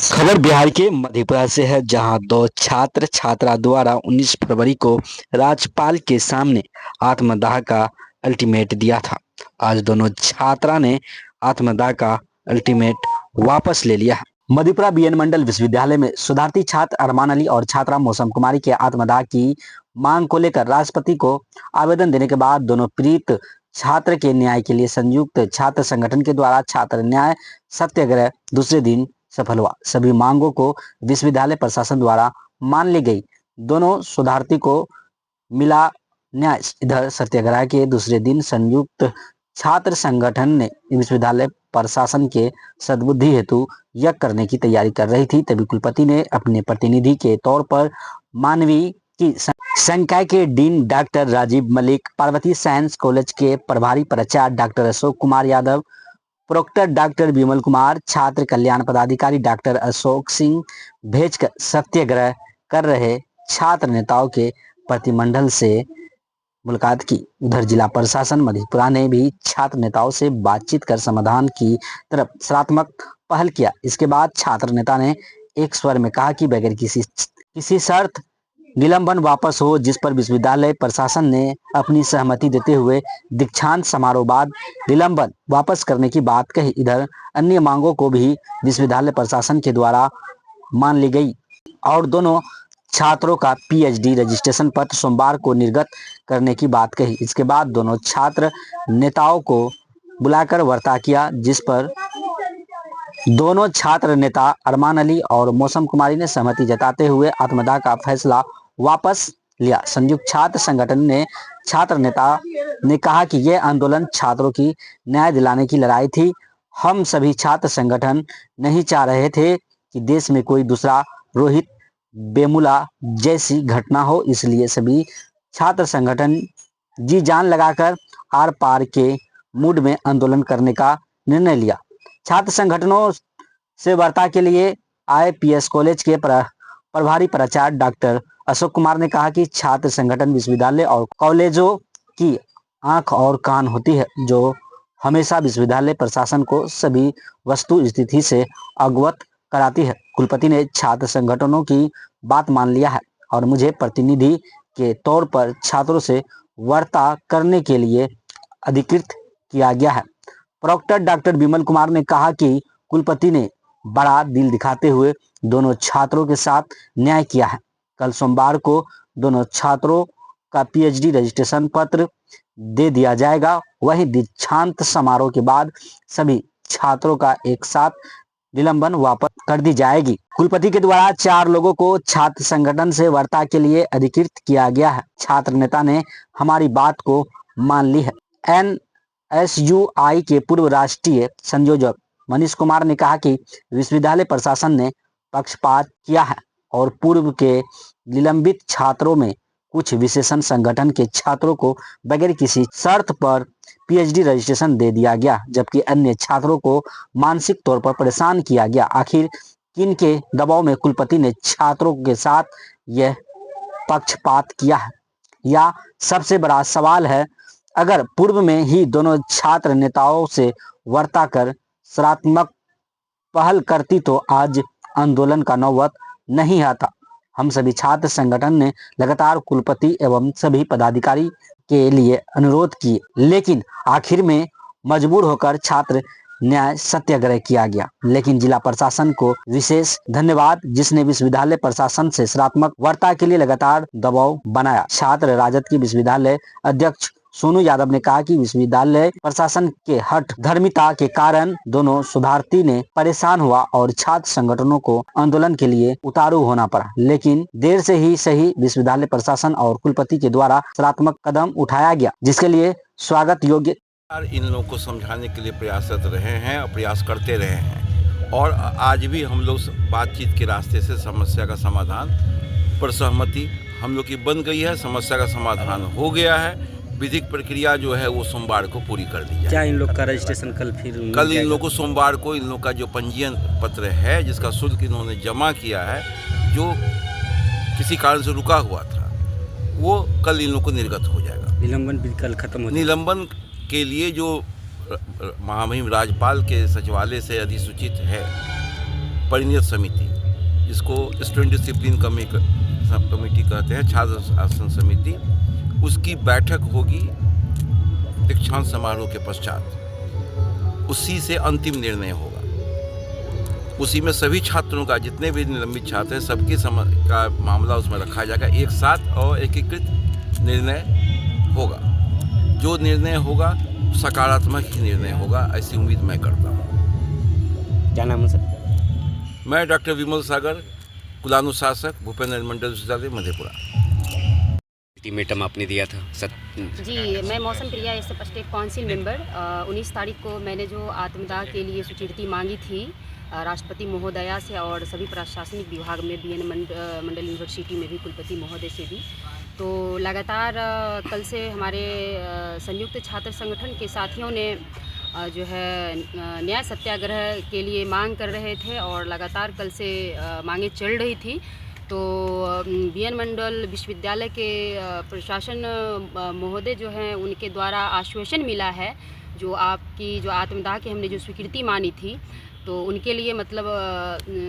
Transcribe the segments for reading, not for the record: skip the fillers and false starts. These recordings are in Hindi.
खबर बिहार के मधेपुरा से है, जहां दो छात्र छात्रा द्वारा 19 फरवरी को राज्यपाल के सामने आत्मदाह का अल्टीमेट दिया था। आज दोनों छात्रा ने आत्मदाह का अल्टीमेट वापस ले लिया है। मधेपुरा बीएन मंडल विश्वविद्यालय में शोधार्थी छात्र अरमान अली और छात्रा मौसम कुमारी के आत्मदाह की मांग को लेकर राष्ट्रपति को आवेदन देने के बाद दोनों पीड़ित छात्र के न्याय के लिए संयुक्त छात्र संगठन के द्वारा छात्र न्याय सत्याग्रह दूसरे दिन सफल हुआ। सभी मांगों को विश्वविद्यालय प्रशासन द्वारा मान ली गई। दोनों शोधार्थी को मिला न्याय। इधर सत्याग्रह के दूसरे दिन संयुक्त छात्र संगठन ने विश्वविद्यालय प्रशासन के सद्बुद्धि हेतु यज्ञ करने की तैयारी कर रही थी, तभी कुलपति ने अपने प्रतिनिधि के तौर पर मानवीय की संकाय के dean doctor Rajiv Malik, Parvati science college के प्रभारी प्राचार्य doctor Ashok Kumar Yadav, proctor doctor Vimal Kumar, छात्र कल्याण पदाधिकारी डॉक्टर अशोक सिंह भेजकर सत्याग्रह कर रहे छात्र नेताओं के प्रतिमंडल से मुलाकात की। उधर जिला प्रशासन मधेपुरा ने भी छात्र नेताओं से बातचीत कर समाधान की तरफ सकारात्मक पहल किया। इसके बाद छात्र नेता ने एक स्वर में कहा कि बगैर किसी शर्त निलंबन वापस हो, जिस पर विश्वविद्यालय प्रशासन ने अपनी सहमति देते हुए दीक्षांत समारोह बाद निलंबन वापस करने की बात कही। इधर अन्य मांगों को भी विश्वविद्यालय प्रशासन के द्वारा मान ली गई और दोनों छात्रों का पीएचडी रजिस्ट्रेशन पत्र सोमवार को निर्गत करने की बात कही। इसके बाद दोनों छात्र नेताओं को बुलाकर वार्ता किया, जिस पर दोनों छात्र नेता अरमान अली और मौसम कुमारी ने सहमति जताते हुए आत्मदाह का फैसला वापस लिया। संयुक्त छात्र संगठन ने छात्र नेता ने कहा कि यह आंदोलन छात्रों की न्याय दिलाने की लड़ाई थी। हम सभी छात्र संगठन नहीं चाह रहे थे कि देश में कोई दूसरा रोहित बेमुला जैसी घटना हो, इसलिए सभी छात्र संगठन जी जान लगाकर आर पार के मूड में आंदोलन करने का निर्णय लिया। छात्र संगठनों से वार्ता के लिए आए पीएस कॉलेज के प्रभारी प्राचार्य डॉक्टर अशोक कुमार ने कहा कि छात्र संगठन विश्वविद्यालय और कॉलेजों की आंख और कान होती है, जो हमेशा विश्वविद्यालय प्रशासन को सभी वस्तु स्थिति से अवगत कराती है। कुलपति ने छात्र संगठनों की बात मान लिया है और मुझे प्रतिनिधि के तौर पर छात्रों से वार्ता करने के लिए अधिकृत किया गया है। प्रोक्टर डॉक्टर विमल कुमार ने कहा कि कुलपति ने बड़ा दिल दिखाते हुए दोनों छात्रों के साथ न्याय किया है। कल सोमवार को दोनों छात्रों का पीएचडी रजिस्ट्रेशन पत्र दे दिया जाएगा। वहीं दीक्षांत समारोह के बाद सभी छात्रों का एक साथ निलंबन वापस कर दी जाएगी। कुलपति के द्वारा 4 लोगों को छात्र संगठन से वार्ता के लिए अधिकृत किया गया है। छात्र नेता ने हमारी बात को मान ली है। एनएसयूआई के पूर्व राष्ट्रीय संयोजक मनीष कुमार ने कहा कि विश्वविद्यालय प्रशासन ने पक्षपात किया है और पूर्व के निलंबित छात्रों में कुछ विशेषण संगठन के छात्रों को बगैर किसी शर्त पर पीएचडी रजिस्ट्रेशन दे दिया गया, जबकि अन्य छात्रों को मानसिक तौर पर परेशान किया गया। आखिर किन के दबाव में कुलपति ने छात्रों के साथ यह पक्षपात किया है? या सबसे बड़ा सवाल है, अगर पूर्व में ही दोनों छात्र नेताओं से वार्ता कर सकारात्मक पहल करती तो आज आंदोलन का नौबत नहीं आता। हम सभी छात्र संगठन ने लगातार कुलपति एवं सभी पदाधिकारी के लिए अनुरोध किए, लेकिन आखिर में मजबूर होकर छात्र न्याय सत्याग्रह किया गया। लेकिन जिला प्रशासन को विशेष धन्यवाद, जिसने विश्वविद्यालय प्रशासन से सकारात्मक वार्ता के लिए लगातार दबाव बनाया। छात्र राजद के विश्वविद्यालय अध्यक्ष सोनू यादव ने कहा कि विश्वविद्यालय प्रशासन के हठ धर्मिता के कारण दोनों शोधार्थी ने परेशान हुआ और छात्र संगठनों को आंदोलन के लिए उतारू होना पड़ा, लेकिन देर से ही सही विश्वविद्यालय प्रशासन और कुलपति के द्वारा सकारात्मक कदम उठाया गया, जिसके लिए स्वागत योग्य। इन लोगों को समझाने के लिए प्रयासरत रहे हैं और प्रयास करते रहे हैं और आज भी हम लोग बातचीत के रास्ते से समस्या का समाधान पर सहमति हम लोग की बन गई है। समस्या का समाधान हो गया है। विधिक प्रक्रिया जो है वो सोमवार को पूरी कर दी जाए। क्या इन लोग का रजिस्ट्रेशन कल इन लोग को सोमवार को इन लोग का जो पंजीयन पत्र है, जिसका शुल्क इन्होंने जमा किया है, जो किसी कारण से रुका हुआ था, वो कल इन लोग को निर्गत हो जाएगा। निलंबन भी कल खत्म हो जाएगा। निलंबन के लिए जो महामहिम राज्यपाल के सचिवालय से अधिसूचित है, परिणित समिति, जिसको स्टूडेंट डिसिप्लिन कमेटी कहते हैं, छात्र आसन समिति, उसकी बैठक होगी दीक्षांत समारोह के पश्चात। उसी से अंतिम निर्णय होगा। उसी में सभी छात्रों का, जितने भी निलंबित छात्र हैं, सबके का मामला उसमें रखा जाएगा एक साथ और एकीकृत निर्णय होगा। जो निर्णय होगा सकारात्मक ही निर्णय होगा, ऐसी उम्मीद मैं करता हूँ। क्या नाम है सर? मैं डॉक्टर विमल सागर, कुलानुशासक, भूपेंद्र मंडल विश्वविद्यालय, मधेपुरा। अल्टीमेटम आपने दिया था सर? जी, मैं मौसम प्रिया एस स्टेट काउंसिल मेंबर। 19 तारीख को मैंने जो आत्मदाह के लिए स्वीकृति मांगी थी राष्ट्रपति महोदया से और सभी प्रशासनिक विभाग में, बीएन मंडल यूनिवर्सिटी में भी कुलपति महोदय से भी, तो लगातार कल से हमारे संयुक्त छात्र संगठन के साथियों ने जो है न्याय सत्याग्रह के लिए मांग कर रहे थे और लगातार कल से मांगें चल रही थी। तो बीएन मंडल विश्वविद्यालय के प्रशासन महोदय जो हैं, उनके द्वारा आश्वासन मिला है, जो आपकी जो आत्मदाह की हमने जो स्वीकृति मानी थी, तो उनके लिए मतलब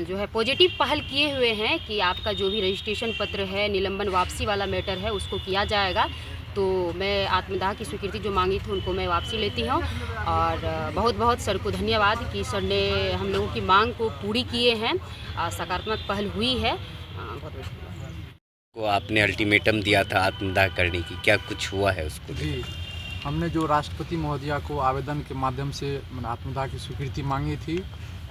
जो है पॉजिटिव पहल किए हुए हैं कि आपका जो भी रजिस्ट्रेशन पत्र है, निलंबन वापसी वाला मैटर है, उसको किया जाएगा। तो मैं आत्मदाह की स्वीकृति जो मांगी थी उनको मैं वापसी लेती हूँ और बहुत बहुत सर को धन्यवाद कि सर ने हम लोगों की मांग को पूरी किए हैं। सकारात्मक पहल हुई है। बहुत को आपने अल्टीमेटम दिया था आत्मदाह करने की, क्या कुछ हुआ है उसको? जी, हमने जो राष्ट्रपति महोदया को आवेदन के माध्यम से मैंने आत्मदाह की स्वीकृति मांगी थी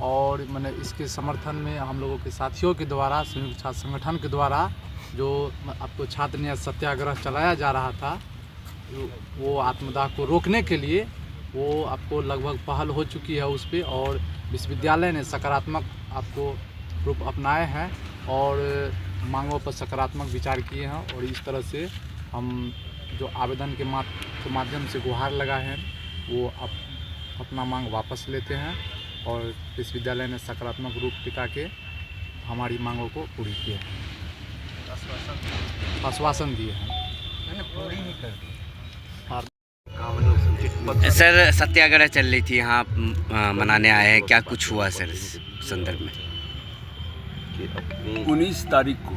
और मैंने इसके समर्थन में हम लोगों के साथियों के द्वारा, संयुक्त छात्र संगठन के द्वारा जो आपको छात्र न्याय सत्याग्रह चलाया जा रहा था, वो आत्मदाह को रोकने के लिए वो आपको लगभग पहल हो चुकी है उस पर, और विश्वविद्यालय ने सकारात्मक आपको रूप अपनाए हैं और मांगों पर सकारात्मक विचार किए हैं। और इस तरह से हम जो आवेदन के माध्यम से गुहार लगाए हैं, वो अपना मांग वापस लेते हैं और विश्वविद्यालय ने सकारात्मक रूप टिका के हमारी मांगों को पूरी किया है, आश्वासन दिए हैं। सर, सत्याग्रह चल रही थी, यहाँ मनाने आए हैं, क्या कुछ हुआ सर इस संदर्भ में? 19 तारीख को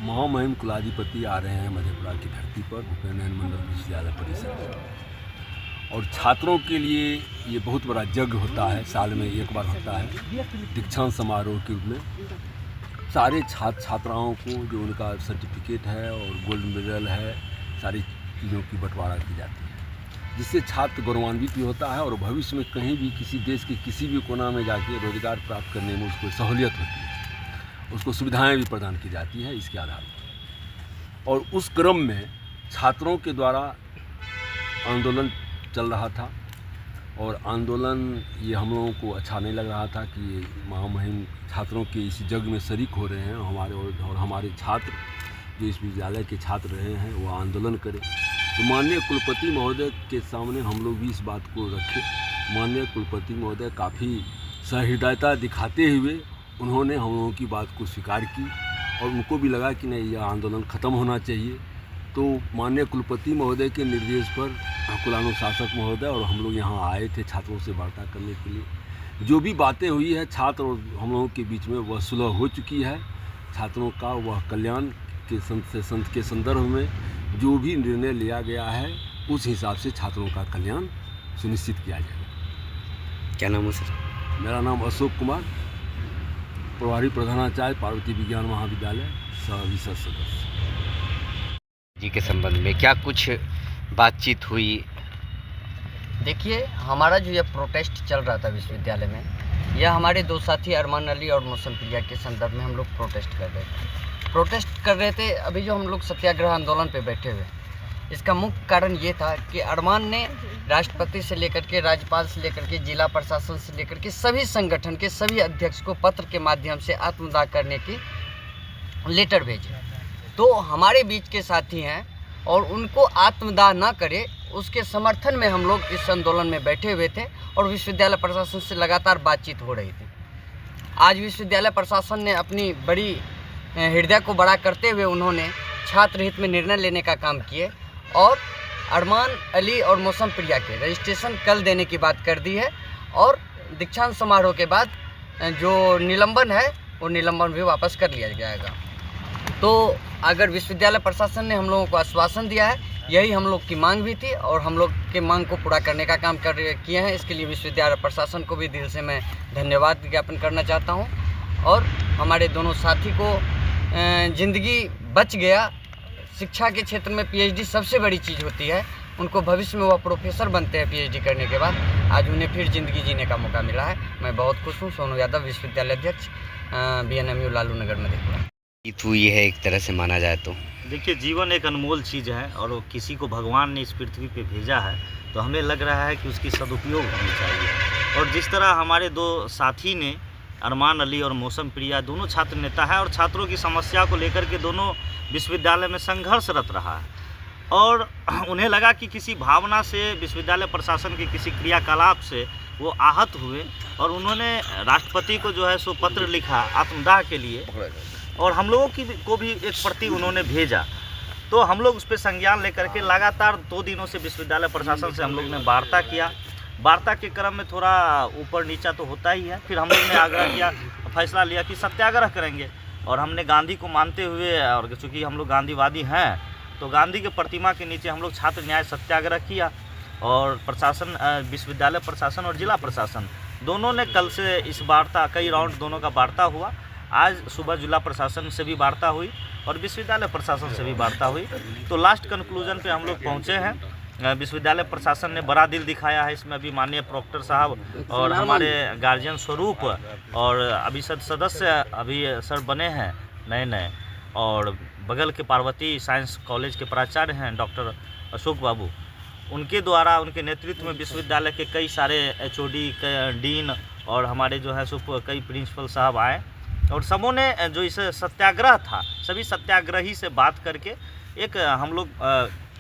महामहिम कुलाधिपति आ रहे हैं मधेपुरा की धरती पर, भूपेंद्र मंडल विश्वविद्यालय परिसर में, और छात्रों के लिए ये बहुत बड़ा यज्ञ होता है, साल में एक बार होता है, दीक्षांत समारोह के रूप में। सारे छात्राओं को जो उनका सर्टिफिकेट है और गोल्ड मेडल है, सारी चीज़ों की बंटवारा की जाती है, जिससे छात्र गौरवान्वित भी होता है और भविष्य में कहीं भी किसी देश के किसी भी कोना में जाके रोजगार प्राप्त करने में उसको सहूलियत होती है, उसको सुविधाएं भी प्रदान की जाती है इसके आधार पर। और उस क्रम में छात्रों के द्वारा आंदोलन चल रहा था और आंदोलन ये हम लोगों को अच्छा नहीं लग रहा था कि ये महामहिम छात्रों के इस जग में शरीक हो रहे हैं, और हमारे छात्र जो इस विद्यालय के छात्र रहे हैं वो आंदोलन करें। तो माननीय कुलपति महोदय के सामने हम लोग भी इस बात को रखे। माननीय कुलपति महोदय काफ़ी सहृदयता दिखाते हुए उन्होंने हम लोगों की बात को स्वीकार की और उनको भी लगा कि नहीं, यह आंदोलन ख़त्म होना चाहिए। तो माननीय कुलपति महोदय के निर्देश पर कुलानुशासक महोदय और हम लोग यहाँ आए थे छात्रों से वार्ता करने के लिए। जो भी बातें हुई है छात्र और हम लोगों के बीच में वह सुलह हो चुकी है। छात्रों का वह कल्याण के संदर्भ में जो भी निर्णय लिया गया है उस हिसाब से छात्रों का कल्याण सुनिश्चित किया जाएगा। क्या नाम है सर? मेरा नाम अशोक कुमार, प्रभारी प्रधानाचार्य, पार्वती विज्ञान महाविद्यालय, सह सदस्य जी के संबंध में क्या कुछ बातचीत हुई? देखिए, हमारा जो ये प्रोटेस्ट चल रहा था विश्वविद्यालय में, यह हमारे दो साथी अरमान अली और मौसम प्रिया के संदर्भ में हम लोग प्रोटेस्ट कर रहे थे। अभी जो हम लोग सत्याग्रह आंदोलन पे बैठे हुए, इसका मुख्य कारण ये था कि अरमान ने राष्ट्रपति से लेकर के, राज्यपाल से लेकर के, जिला प्रशासन से लेकर के सभी संगठन के सभी अध्यक्ष को पत्र के माध्यम से आत्मदाह करने की लेटर भेजे। तो हमारे बीच के साथी हैं और उनको आत्मदाह ना करे उसके समर्थन में हम लोग इस आंदोलन में बैठे हुए थे और विश्वविद्यालय प्रशासन से लगातार बातचीत हो रही थी। आज विश्वविद्यालय प्रशासन ने अपनी बड़ी हृदय को बड़ा करते हुए उन्होंने छात्र हित में निर्णय लेने का काम किए और अरमान अली और मौसम प्रिया के रजिस्ट्रेशन कल देने की बात कर दी है और दीक्षांत समारोह के बाद जो निलंबन है वो निलंबन भी वापस कर लिया जाएगा। तो अगर विश्वविद्यालय प्रशासन ने हम लोगों को आश्वासन दिया है, यही हम लोग की मांग भी थी और हम लोग के मांग को पूरा करने का काम किए हैं। इसके लिए विश्वविद्यालय प्रशासन को भी दिल से मैं धन्यवाद ज्ञापन करना चाहता हूं। और हमारे दोनों साथी को ज़िंदगी बच गया। शिक्षा के क्षेत्र में पीएचडी सबसे बड़ी चीज़ होती है। उनको भविष्य में वह प्रोफेसर बनते हैं पीएचडी करने के बाद। आज उन्हें फिर ज़िंदगी जीने का मौका मिला है। मैं बहुत खुश हूँ। सोनू यादव, विश्वविद्यालय अध्यक्ष, BNMU लालू नगर मधेपुरा। हुई है एक तरह से माना जाए तो। देखिए, जीवन एक अनमोल चीज़ है और किसी को भगवान ने इस पृथ्वी पे भेजा है तो हमें लग रहा है कि उसकी सदुपयोग होनी चाहिए। और जिस तरह हमारे दो साथी ने, अरमान अली और मौसम प्रिया, दोनों छात्र नेता हैं और छात्रों की समस्या को लेकर के दोनों विश्वविद्यालय में संघर्षरत रहा है और उन्हें लगा कि किसी भावना से, विश्वविद्यालय प्रशासन के किसी क्रियाकलाप से वो आहत हुए और उन्होंने राष्ट्रपति को जो है सो पत्र लिखा आत्मदाह के लिए और हम लोगों को भी एक प्रति उन्होंने भेजा। तो हम लोग उस पर संज्ञान लेकर के लगातार 2 दिनों से विश्वविद्यालय प्रशासन से हम लोग ने वार्ता किया। वार्ता के क्रम में थोड़ा ऊपर नीचा तो होता ही है। फिर हम लोग ने आग्रह किया, फैसला लिया कि सत्याग्रह करेंगे और हमने गांधी को मानते हुए, और चूँकि हम लोग गांधीवादी हैं तो गांधी के प्रतिमा के नीचे हम लोग छात्र न्याय सत्याग्रह किया। और प्रशासन, विश्वविद्यालय प्रशासन और जिला प्रशासन दोनों ने कल से इस वार्ता, कई राउंड दोनों का वार्ता हुआ। आज सुबह जिला प्रशासन से भी वार्ता हुई और विश्वविद्यालय प्रशासन से भी वार्ता हुई। तो लास्ट कंक्लूजन पे हम लोग पहुँचे हैं। विश्वविद्यालय प्रशासन ने बड़ा दिल दिखाया है इसमें। अभी माननीय प्रोक्टर साहब और हमारे गार्जियन स्वरूप और अभी सदस्य अभी सर बने हैं नए, और बगल के पार्वती साइंस कॉलेज के प्राचार्य हैं डॉक्टर अशोक बाबू, उनके द्वारा, उनके नेतृत्व में विश्वविद्यालय के कई सारे HOD, डीन और हमारे जो है सो कई प्रिंसिपल साहब आए और सबों ने जो इस सत्याग्रह था, सभी सत्याग्रही से बात करके एक हम लोग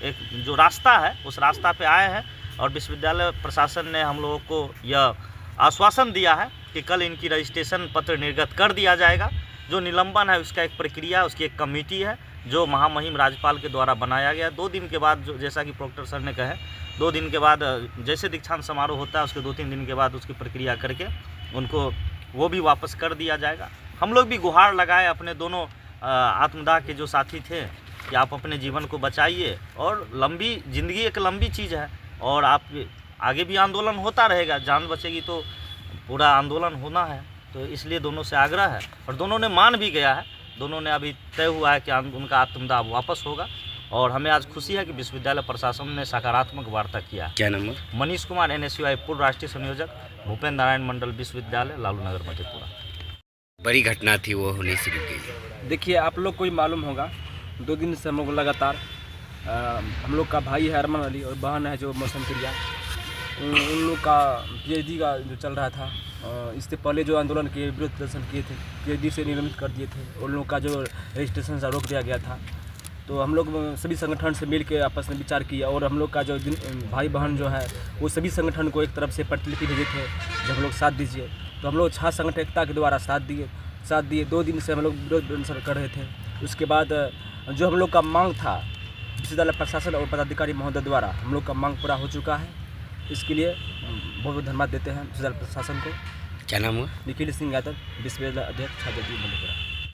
एक जो रास्ता है उस रास्ता पे आए हैं। और विश्वविद्यालय प्रशासन ने हम लोगों को यह आश्वासन दिया है कि कल इनकी रजिस्ट्रेशन पत्र निर्गत कर दिया जाएगा। जो निलंबन है उसका एक प्रक्रिया, उसकी एक कमेटी है जो महामहिम राज्यपाल के द्वारा बनाया गया। 2 दिन के बाद, जो जैसा कि प्रोक्टर सर ने कहे, 2 दिन के बाद जैसे दीक्षांत समारोह होता है उसके 2-3 दिन के बाद उसकी प्रक्रिया करके उनको वो भी वापस कर दिया जाएगा। हम लोग भी गुहार लगाए अपने दोनों आत्मदाह के जो साथी थे कि आप अपने जीवन को बचाइए और लंबी ज़िंदगी एक लंबी चीज़ है और आप आगे भी आंदोलन होता रहेगा। जान बचेगी तो पूरा आंदोलन होना है। तो इसलिए दोनों से आग्रह है और दोनों ने मान भी गया है। दोनों ने अभी तय हुआ है कि उनका आत्मदाह वापस होगा और हमें आज खुशी है कि विश्वविद्यालय प्रशासन ने सकारात्मक वार्ता किया है। क्या नाम? मनीष कुमार, NSUI पूर्व राष्ट्रीय संयोजक, भूपेंद्र नारायण मंडल, विश्वविद्यालय लालू नगर मधेपुरा। बड़ी घटना थी वो होने से रुक गई। देखिए, आप लोग को ही मालूम होगा, 2 दिन से हम लोग लगातार, हम लोग का भाई है अरमान अली और बहन है जो मौसम प्रिया, उन लोग का PhD का जो चल रहा था, इससे पहले जो आंदोलन के विरोध प्रदर्शन किए थे, PhD से निलंबित कर दिए थे। उन लोगों का जो रजिस्ट्रेशन से रोक दिया गया था। तो हम लोग सभी संगठन से मिल के आपस में विचार किया और हम लोग का जो भाई बहन जो है वो सभी संगठन को एक तरफ से प्रतिलिपि भेजे थे जब हम लोग साथ दीजिए। तो हम लोग 6 संगठन एकता के द्वारा साथ दिए। 2 दिन से हम लोग विरोध प्रदर्शन कर रहे थे। उसके बाद जो हम लोग का मांग था विश्वविद्यालय प्रशासन और पदाधिकारी महोदय द्वारा, हम लोग का मांग पूरा हो चुका है। इसके लिए बहुत बहुत धन्यवाद देते हैं विश्वविद्यालय प्रशासन को। क्या नाम हुआ? निखिल सिंह यादव, विश्वविद्यालय अध्यक्ष, छात्रवृत्ति मधेपुरा।